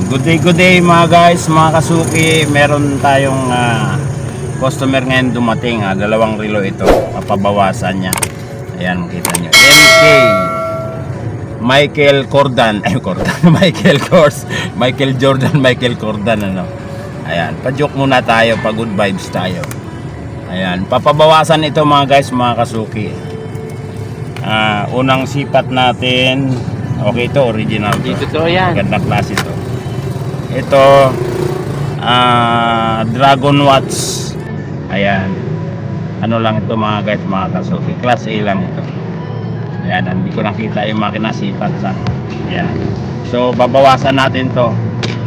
Good day mga guys, mga kasuki. Meron tayong customer ngayon dumating. Dalawang relo ito, papabawasan niya. Ayan, makita nyo. MK Michael Cordan. Michael Jordan, Michael Cordan, ano. Ayan, pa-joke muna tayo, pa good vibes tayo. Ayan, papabawasan ito mga guys, mga kasuki. Unang sipat natin. Okay, ito original to. Dito to yan. Ganda klase to. Ito Dragon Watch. Ayan. Ano lang ito mga guys, mga kasuki. Class A lang ito. Ayan, hindi ko nakita yung makina, sipat sa. Ayan. So babawasan natin to.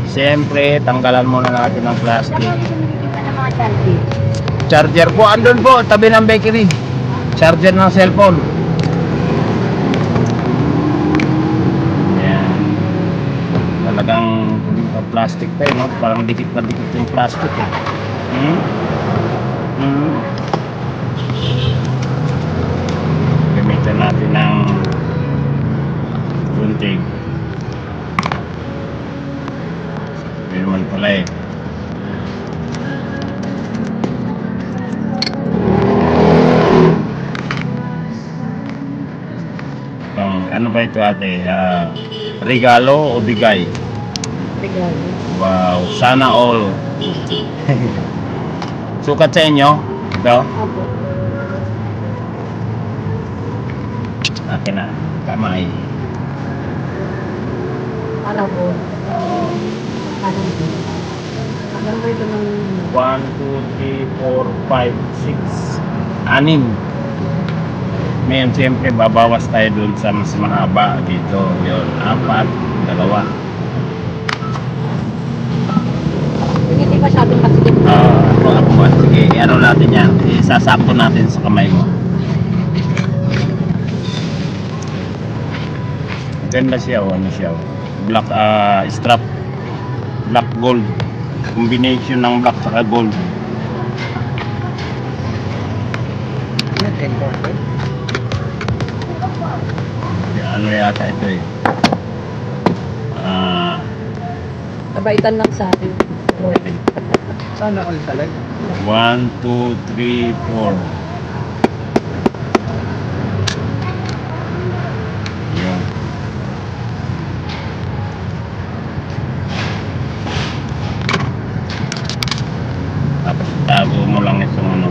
Siyempre, tanggalan muna natin ng plastic. Charger po, andun po, tabi ng bakery. Charger ng cellphone. Talagang plastic pa no? Parang dikit na dikit yung plastic eh. Gamitan natin ng gunting. Hindi naman pala eh. Ano ba ito ate? Regalo o bigay? Regalo. Wow, sana all. Sukat sa inyo? Ito? Opo. Akin na, kamay. Ano po? Ano po? Ano ba ito ng... 1, 2, 3, 4, 5, 6 6. Ngayon siyempre babawas tayo dun sa mas mahaba dito. Yun, 4, 2. Hindi masyadong kasigit. Sige, ano natin yan. Isasakto natin sa kamay mo. Ganda siya, ano siya. Black strap. Black gold. Combination ng black saka gold. Ano yata ito eh. Kabaitan lang sa akin. Sana all talaga. 1, 2, 3, 4. Yun. Tapos tago mo lang itong ano,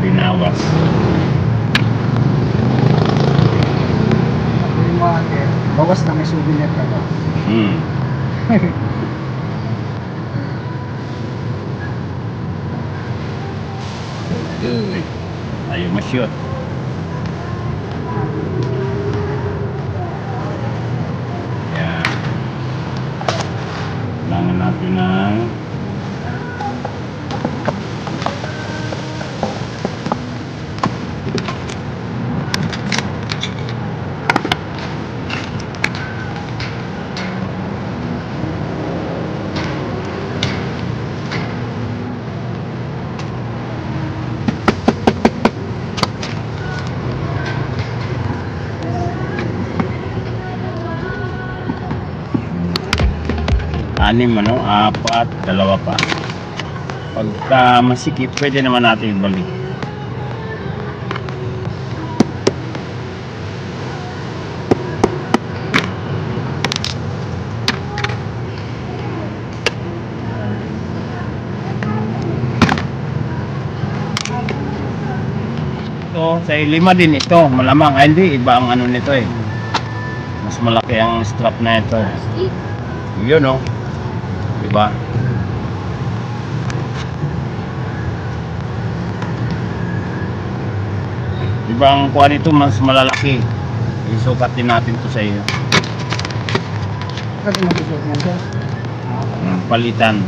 binawas. Bawas na may souvenir ka ba? Ayaw ma-shoot. Yan. Kailangan natin ng anim, ano, 4, 2 pa. Pagka masikip, pwede naman natin ibalik. Ito, sa 5 din ito, malamang. Hindi, iba ang ano nito eh. Mas malaki ang strap na ito. Yun oh. Diba? Diba ang kuha nito mas malalaki. Isukat din natin to sa iyo. Kasi mag-isot nga siya. Palitan.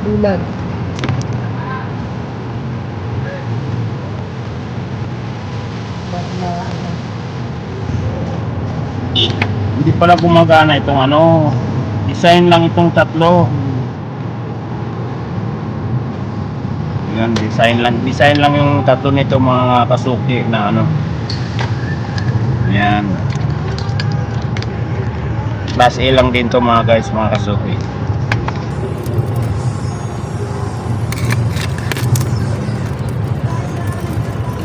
Bulan. Hindi pala gumagana itong ano, design lang itong tatlo. Yan, design lang. Design lang yung tatlo nito mga kasuki na ano. Yan. Class A lang din to mga guys, mga kasuki.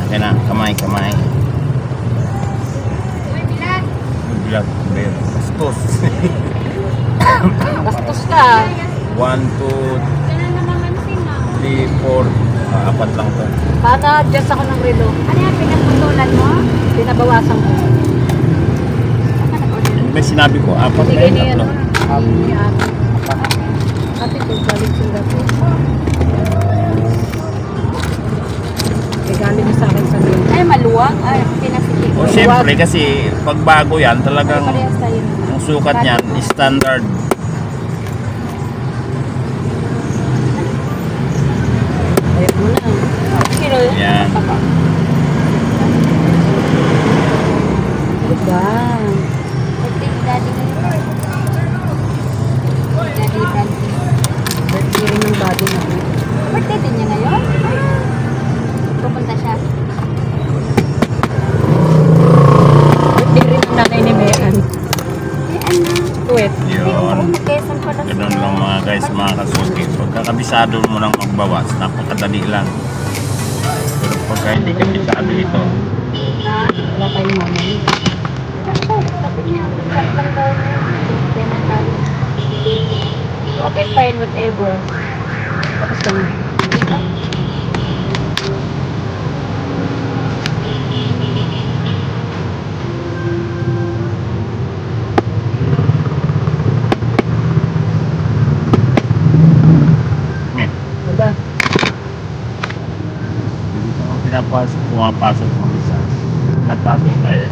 Okay na, kamay. Bilag. Bastos. Bastos ka. 1, 2, 3, 4. Apat lang to. Naka-adjust ako ng relo. Ano yan, pinaputulan mo? Pinabawasan ko. May sinabi ko, apat Sige na niya, yun. ano? Ni Ate. Ate ko, galing Singapore. Regalo mo sa akin sa relo. Ay, maluwag. Ay, pinasitik. O syempre kasi pag bago yan, talagang Parehas tayo. ang sukat niyan, standard. Ayun mo na. Pero, Yan. diba? Birthday rin ng bago na. Birthday din niya ngayon? Pupunta siya. Birthday rin ng nanay ni Mean. Tuwet. Yun. Quezon pa lang Ganun lang mga guys, mga kasuki. Pagkakabisado mo nang magbawas, napakadali lang. Pero pagka hindi kabisado ito, Wala tayong mamay. Sabi niya, lang daw niya. Okay, fine, whatever. Tapos kami. Diba? pumapasok mo isa. At pasok tayo.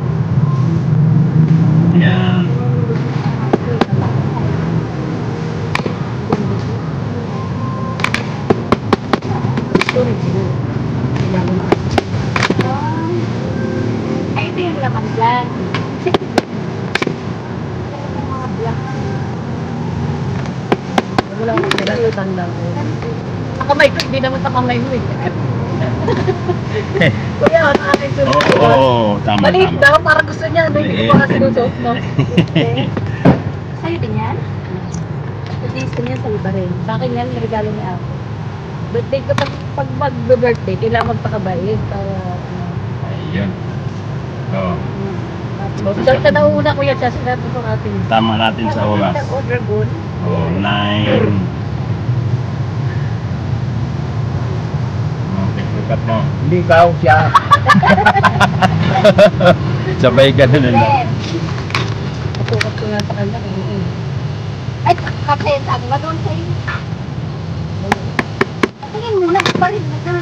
Yan. Storage na. Kailangan na. Ay, ito yung laman dyan. Mga black. Wala akong pinatanda ko. Nakamay ko, hindi naman sa kamay mo eh. Kuya, ano aking Oo, sulit? tama, Maliit tama. daw, parang gusto niya. Hindi ko pa sinusuot mo. Sa'yo din yan? Hindi gusto niya sa iba rin. Sa akin yan, regalo ni Ako. Birthday ko, pag mag-birthday, kailangan magpakabayad para Ayun. Oo. So, ito na una kuya, siya sinabi ko atin. Tama natin sa oras. Order good. Oh, 9. Okay, sikat mo. Hindi ikaw, siya. Sabay ka na nila. Napukat ko nga sa kanya. Ay, kakain sabi ba doon sa'yo? Tingin mo na, parin na ka.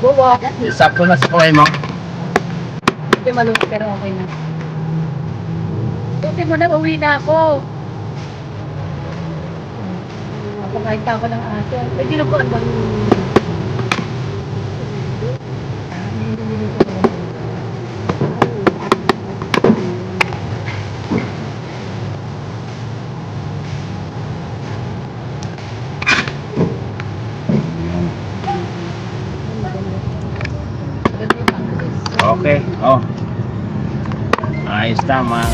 Bawa. Sakto na sa kulay mo. Hindi malungkot pero okay na. Buti mo na, uwi na ako. Pakain pa ako ng aso. May dinuguan bang... Okay, oh. Ayos na mga